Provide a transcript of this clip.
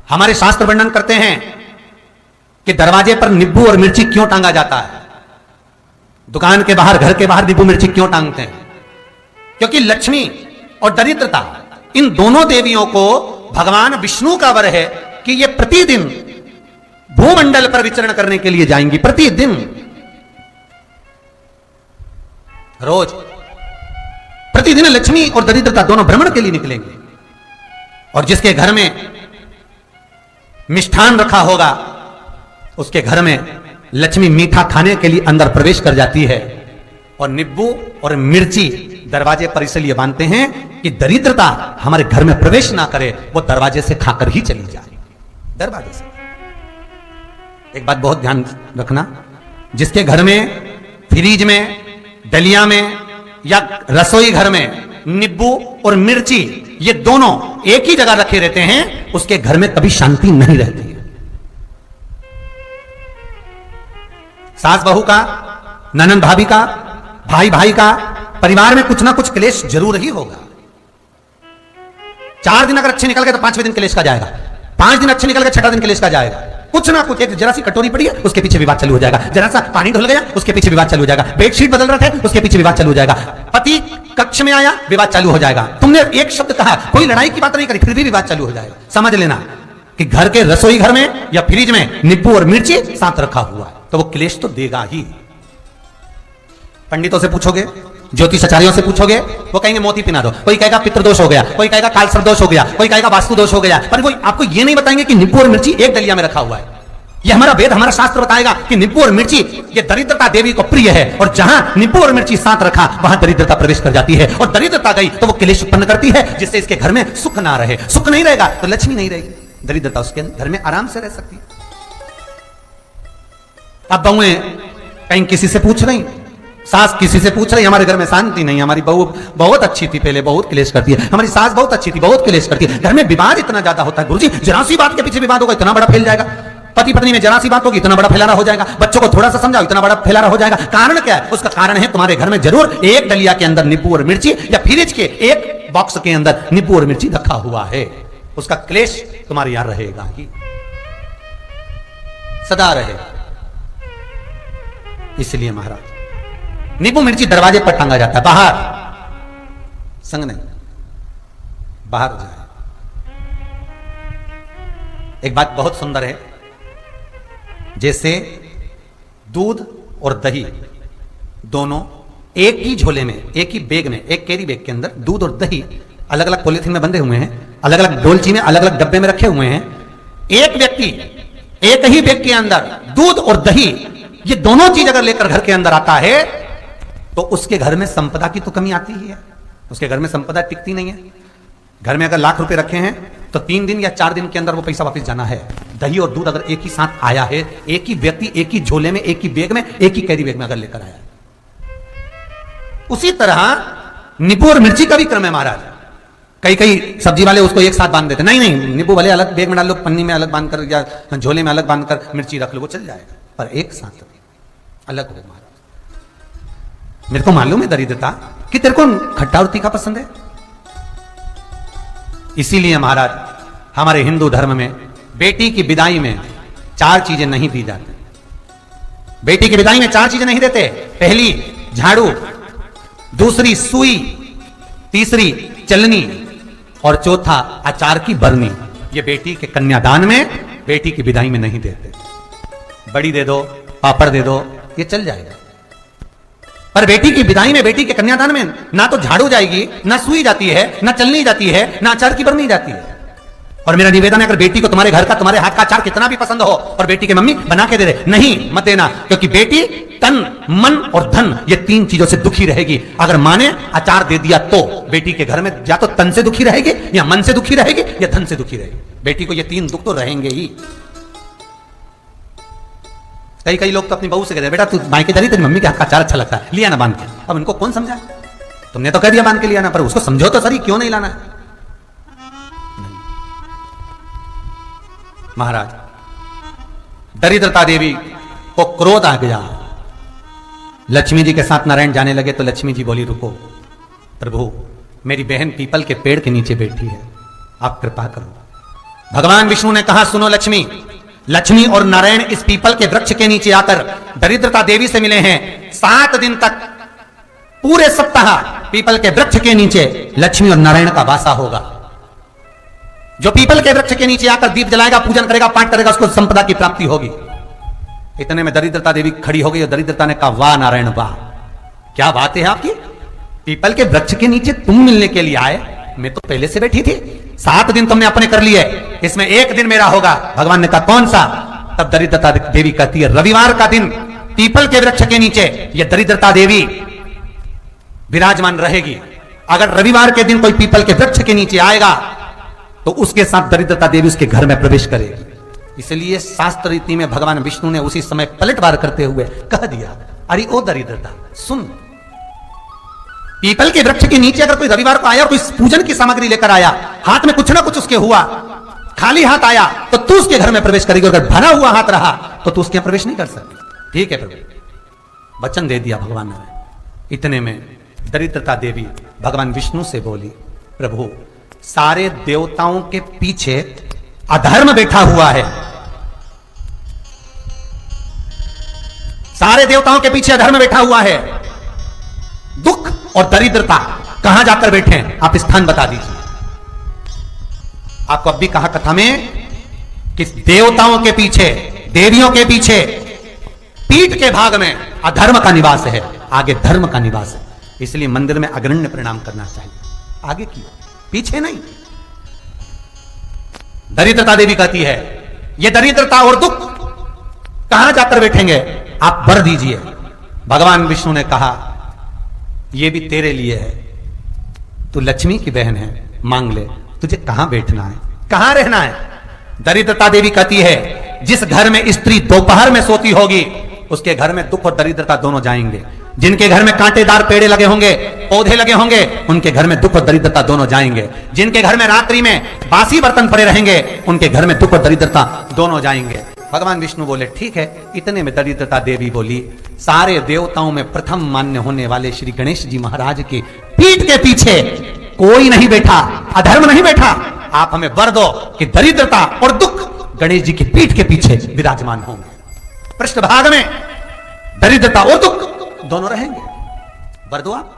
हमारे शास्त्र वर्णन करते हैं कि दरवाजे पर नींबू और मिर्ची क्यों टांगा जाता है, दुकान के बाहर, घर के बाहर नींबू मिर्ची क्यों टांगते हैं? क्योंकि लक्ष्मी और दरिद्रता, इन दोनों देवियों को भगवान विष्णु का वर है कि ये प्रतिदिन भूमंडल पर विचरण करने के लिए जाएंगी। प्रतिदिन, रोज प्रतिदिन लक्ष्मी और दरिद्रता दोनों भ्रमण के लिए निकलेंगे। और जिसके घर में मिष्ठान रखा होगा, उसके घर में लक्ष्मी मीठा खाने के लिए अंदर प्रवेश कर जाती है। और नींबू और मिर्ची दरवाजे पर इसलिए बांधते हैं कि दरिद्रता हमारे घर में प्रवेश ना करे, वो दरवाजे से खाकर ही चली जाए, दरवाजे से। एक बात बहुत ध्यान रखना, जिसके घर में फ्रिज में, डलिया में या रसोई घर में नींबू और मिर्ची ये दोनों एक ही जगह रखे रहते हैं, उसके घर में कभी शांति नहीं रहती है। सास बहू का, ननंद भाभी का, भाई भाई का, परिवार में कुछ ना कुछ क्लेश जरूर ही होगा। 4 दिन अगर अच्छे निकल गए तो 5वें दिन क्लेश का जाएगा, 5 दिन अच्छे निकल गए 6वां दिन क्लेश का जाएगा। कुछ ना कुछ, एक जरा सी कटोरी पड़ी है उसके पीछे विवाद चालू हो जाएगा, जरा सा पानी ढुल गया उसके पीछे विवाद चालू हो जाएगा, बेडशीट बदल रहे थे उसके पीछे विवाद चालू हो जाएगा, पति कक्ष में आया विवाद चालू हो जाएगा। तुमने एक शब्द कहा, कोई लड़ाई की बात नहीं करी, फिर भी विवाद चालू हो जाएगा। समझ लेना कि घर के रसोई घर में या फ्रिज में नींबू और मिर्ची साथ रखा हुआ है तो वो क्लेश तो देगा ही। पंडितों से पूछोगे, ज्योतिषाचार्यों से पूछोगे, वो कहेंगे मोती पिना दो, कोई कहेगा पितृदोष हो गया, कोई कहेगा कालसर्प दोष हो गया, कोई कहेगा वास्तु दोष हो गया, पर वो आपको ये नहीं बताएंगे कि नींबू और मिर्ची एक डलिया में रखा हुआ है। ये हमारा वेद, हमारा शास्त्र बताएगा कि नींबू और मिर्ची ये दरिद्रता देवी को प्रिय है, और जहां नींबू और मिर्ची साथ रखा वहां दरिद्रता प्रवेश कर जाती है, और दरिद्रता गई तो वो क्लेश उत्पन्न करती है, जिससे इसके घर में सुख ना रहे। सुख नहीं रहेगा तो लक्ष्मी नहीं रहेगी, दरिद्रता उसके घर में आराम से रह सकती है। अब बहुएं कहीं किसी से पूछ रही, सास किसी से पूछ रही, हमारे घर में शांति नहीं, हमारी बहू बहुत अच्छी थी, पहले बहुत क्लेश करती है, हमारी सास बहुत अच्छी थी, बहुत क्लेश करती है, घर में विवाद इतना ज्यादा होता है। गुरुजी, जरा सी बात के पीछे विवाद होगा, इतना बड़ा फैल जाएगा, पति पत्नी में जरा सी बात होगी, इतना बड़ा फैलाना हो जाएगा, बच्चों को थोड़ा सा समझाओ, इतना बड़ा फैलाना हो जाएगा। कारण क्या है? उसका कारण है तुम्हारे घर में जरूर एक डलिया के अंदर नींबू और मिर्ची या फ्रिज के एक बॉक्स के अंदर नींबू और मिर्ची रखा हुआ है। उसका क्लेश तुम्हारे यहां रहेगा ही, सदा रहेगा। इसलिए महाराज नींबू मिर्ची दरवाजे पर टांगा जाता है, बाहर संग नहीं, बाहर जाए। एक बात बहुत सुंदर है, जैसे दूध और दही दोनों एक ही झोले में, एक ही बैग में, एक कैरी बैग के अंदर दूध और दही अलग अलग पॉलिथीन में बंधे हुए हैं, अलग अलग डोलची में, अलग अलग डब्बे में रखे हुए हैं। एक व्यक्ति एक ही बैग के अंदर दूध और दही ये दोनों चीज अगर लेकर घर के अंदर आता है तो उसके घर में संपदा की तो कमी आती ही है, उसके घर में संपदा टिकती नहीं है। घर में अगर लाख रुपए रखे हैं तो 3 दिन या 4 दिन के अंदर वो पैसा वापस जाना है। दही और दूध अगर एक ही साथ आया है, एक ही व्यक्ति एक ही झोले में, एक ही बैग में, एक ही कैरी बैग में अगर लेकर आया है, उसी तरह नींबू और मिर्ची का भी क्रम है महाराज। कई सब्जी वाले उसको एक साथ बांध देते, नहीं नहीं, नींबू भले अलग बैग में डाल लो, पन्नी में अलग बांधकर या झोले में अलग बांधकर मिर्ची रख लो, वो चल जाएगा, पर एक साथ अलग हो महाराज। मेरे को मालूम है दरिद्रता कि तेरे को खट्टा और तीखा पसंद है, इसीलिए महाराज हमारे हिंदू धर्म में बेटी की विदाई में 4 चीजें नहीं दी जाती। बेटी की विदाई में 4 चीजें नहीं देते। पहली झाड़ू, दूसरी सुई, तीसरी चलनी और चौथा अचार की बरनी। ये बेटी के कन्यादान में, बेटी की विदाई में नहीं देते। बड़ी दे दो, पापड़ दे दो, ये चल जाएगा, पर बेटी की विदाई में, बेटी के कन्यादान में ना तो झाड़ू जाएगी, ना सुई जाती है, ना चलनी जाती है, ना अचार की बरनी जाती है। और मेरा निवेदन है, अगर बेटी को तुम्हारे घर का, तुम्हारे हाथ का अचार कितना भी पसंद हो और बेटी की मम्मी बना के दे दे, नहीं मत देना, क्योंकि बेटी तन, मन और धन ये 3 चीजों से दुखी रहेगी। अगर मां ने अचार दे दिया तो बेटी के घर में या तो तन से दुखी रहेगी, या मन से दुखी रहेगी, या धन से दुखी रहेगी। बेटी को ये 3 दुख तो रहेंगे ही। कई लोग तो अपनी बहू से कहते हैं, बेटा तू मायके जा रही, तेरी मम्मी के हाथ का अचार अच्छा लगता है, लिया ना बांध के। अब इनको कौन समझाए? तुमने तो कह दिया बांध के लिया ना, पर उसको समझो तो सही, क्यों नहीं लाना है? महाराज दरिद्रता देवी को क्रोध आ गया, लक्ष्मी जी के साथ नारायण जाने लगे तो लक्ष्मी जी बोली, रुको प्रभु, मेरी बहन पीपल के पेड़ के नीचे बैठी है, आप कृपा करो। भगवान विष्णु ने कहा, सुनो लक्ष्मी, लक्ष्मी और नारायण इस पीपल के वृक्ष के नीचे आकर दरिद्रता देवी से मिले हैं। 7 दिन तक पूरे सप्ताह पीपल के वृक्ष के नीचे लक्ष्मी और नारायण का वासा होगा। जो पीपल के वृक्ष के नीचे आकर दीप जलाएगा, पूजन करेगा, पाठ करेगा, उसको संपदा की प्राप्ति होगी। इतने में दरिद्रता देवी खड़ी हो गई और दरिद्रता ने कहा, वाह नारायण वाह, क्या बात है आपकी, पीपल के वृक्ष के नीचे तुम मिलने के लिए आए, मैं तो पहले से बैठी थी। 7 दिन तुमने अपने कर लिए, इसमें 1 दिन मेरा होगा। भगवान ने कहा, कौन सा? तब दरिद्रता देवी कहती है, रविवार का दिन पीपल के वृक्ष के नीचे यह दरिद्रता देवी विराजमान रहेगी। अगर रविवार के दिन कोई पीपल के वृक्ष के नीचे आएगा तो उसके साथ दरिद्रता देवी उसके घर में प्रवेश करेगी। इसलिए शास्त्र रीति में भगवान विष्णु ने उसी समय पलटवार करते हुए कह दिया, अरे ओ दरिद्रता सुन, पीपल के वृक्ष के नीचे अगर कोई रविवार को आया और कोई पूजन की सामग्री लेकर आया, हाथ में कुछ ना कुछ उसके हुआ, खाली हाथ आया, तो तू उसके घर में प्रवेश करेगी। अगर भरा हुआ हाथ रहा तो तू उसके प्रवेश नहीं कर सकती। ठीक है प्रभु, वचन दे दिया भगवान ने। इतने में दरिद्रता देवी भगवान विष्णु से बोली, प्रभु सारे देवताओं के पीछे अधर्म बैठा हुआ है, सारे देवताओं के पीछे अधर्म बैठा हुआ है, दुख और दरिद्रता कहां जाकर बैठे हैं, आप स्थान बता दीजिए। आपको अब भी कहा कथा में कि देवताओं के पीछे, देवियों के पीछे, पीठ के भाग में अधर्म का निवास है, आगे धर्म का निवास है। इसलिए मंदिर में अग्रण्य प्रणाम करना चाहिए, आगे की पीछे नहीं। दरिद्रता देवी कहती है, यह दरिद्रता और दुख कहां जाकर बैठेंगे, आप वर दीजिए। भगवान विष्णु ने कहा, यह भी तेरे लिए है, तू लक्ष्मी की बहन है, मांग ले, तुझे कहां बैठना है, कहां रहना है। दरिद्रता देवी कहती है, जिस घर में स्त्री दोपहर में सोती होगी उसके घर में दुख और दरिद्रता दोनों जाएंगे। जिनके घर में कांटेदार पेड़े लगे होंगे, पौधे लगे होंगे, उनके घर में दुख और दरिद्रता दोनों जाएंगे। जिनके घर में रात्रि में बासी बर्तन पड़े रहेंगे, उनके घर में दुख और दरिद्रता दोनों जाएंगे। भगवान विष्णु बोले, ठीक है। इतने में दरिद्रता देवी बोली, सारे देवताओं में प्रथम मान्य होने वाले श्री गणेश जी महाराज की पीठ के पीछे कोई नहीं बैठा, अधर्म नहीं बैठा। आप हमें वर दो कि दरिद्रता और दुख गणेश जी की पीठ के पीछे विराजमान होंगे, पृष्ठभाग में दरिद्रता और दुख दोनों रहेंगे, वर दो आप।